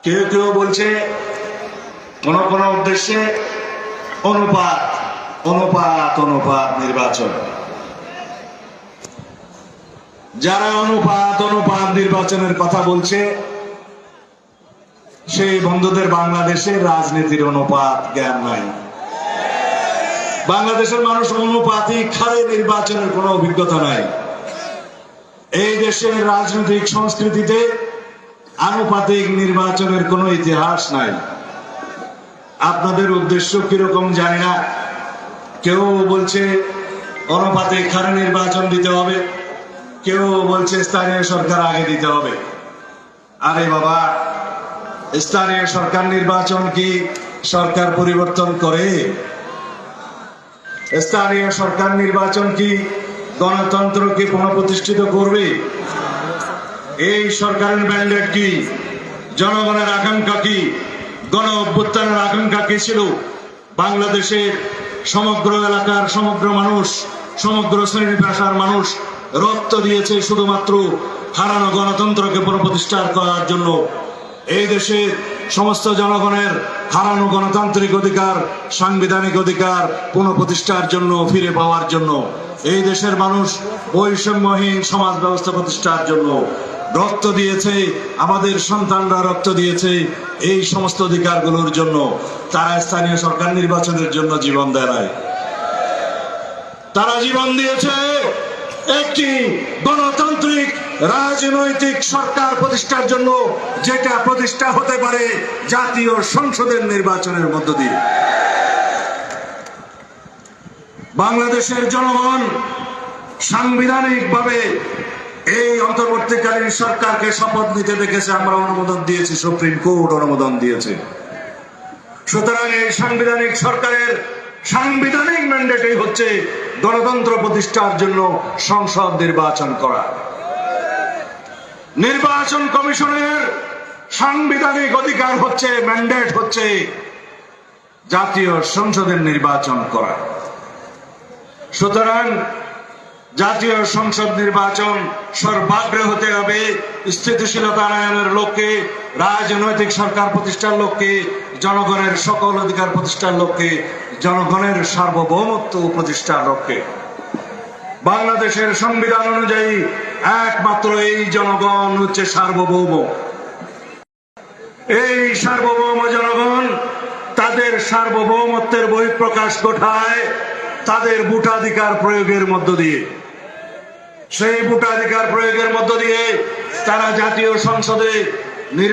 কেউ কেউ বলছে কোন কোন উদ্দেশ্যে অনুপাত অনুপাত অনুপাত নির্বাচন। যারা অনুপাত অনুপাত নির্বাচনের কথা বলছে সেই বন্ধুদের বাংলাদেশের রাজনীতির অনুপাত জ্ঞান নাই। বাংলাদেশের মানুষ অনুপাতিক হারে নির্বাচনের কোনো অভিজ্ঞতা নাই। এই দেশের রাজনৈতিক সংস্কৃতিতে আনুপাতিক নির্বাচনের কোনো ইতিহাস নাই। আপনাদের উদ্দেশ্য কিরকম জানি না। কেউ বলছে অনুপাতিক হারে নির্বাচন দিতে হবে, কেউ বলছে স্থানীয় সরকার আগে দিতে হবে। আরে বাবা, স্থানীয় সরকার নির্বাচন কি সরকার পরিবর্তন করে? স্থানীয় সরকার নির্বাচন কি গণতন্ত্রকে পুনঃপ্রতিষ্ঠিত করবে? এই সরকারের ম্যান্ডেট কি? জনগণের আকাঙ্ক্ষা কি? গণ অভ্যুত্থানের আকাঙ্ক্ষা কি ছিল? বাংলাদেশের সমগ্র এলাকার সমগ্র মানুষ, সমগ্র শ্রেণী পেশার মানুষ রক্ত দিয়েছে শুধুমাত্র হারানো গণতন্ত্রকে পুনঃপ্রতিষ্ঠা করার জন্য। এই দেশের সমস্ত জনগণের হারানো গণতান্ত্রিক অধিকার, সাংবিধানিক অধিকার পুনঃপ্রতিষ্ঠার জন্য, ফিরে পাওয়ার জন্য। এই দেশের মানুষ বৈষম্যহীন সমাজ ব্যবস্থা প্রতিষ্ঠার জন্য রক্ত দিয়েছে। আমাদের সন্তানরা রক্ত দিয়েছে এই সমস্ত অধিকারগুলোর জন্য। তারা স্থানীয় সরকার নির্বাচনের জন্য জীবন দেয় নাই। তারা জীবন দিয়েছে একটি গণতান্ত্রিক রাজনৈতিক সরকার প্রতিষ্ঠার জন্য, যেটা প্রতিষ্ঠা হতে পারে জাতীয় সংসদের নির্বাচনের মধ্য দিয়ে। বাংলাদেশের জনগণ সাংবিধানিকভাবে এই অন্তর্বর্তীকালীন সরকারকে শপথ নিতে দেখেছে। আমরা অনুমোদন দিয়েছি, সুপ্রিম কোর্ট অনুমোদন দিয়েছে। সুতরাং এই সাংবিধানিক সরকারের সাংবিধানিক ম্যান্ডেটই হচ্ছে গণতন্ত্র প্রতিষ্ঠার জন্য সংসদ নির্বাচন করা। নির্বাচন কমিশনের সাংবিধানিক অধিকার হচ্ছে, ম্যান্ডেট হচ্ছে জাতীয় সংসদের নির্বাচন করা। সুতরাং জাতীয় সংসদ নির্বাচন সর্বাগ্রে হতে হবে স্থিতিশীলতা আনয়নের লক্ষ্যে, রাজনৈতিক সরকার প্রতিষ্ঠার লক্ষ্যে, জনগণের সকল অধিকার প্রতিষ্ঠার লক্ষ্যে, জনগণের সার্বভৌমত্ব প্রতিষ্ঠার লক্ষ্যে। বাংলাদেশের সংবিধান অনুযায়ী একমাত্র এই জনগণ হচ্ছে সার্বভৌম। এই সার্বভৌম জনগণ তাদের সার্বভৌমত্বের বহিঃপ্রকাশ ঘটায় তাদের ভোটাধিকার প্রয়োগের মধ্য দিয়ে। সেই ভোটাধিকার প্রয়োগের মধ্য দিয়ে তারা জাতীয় সংসদে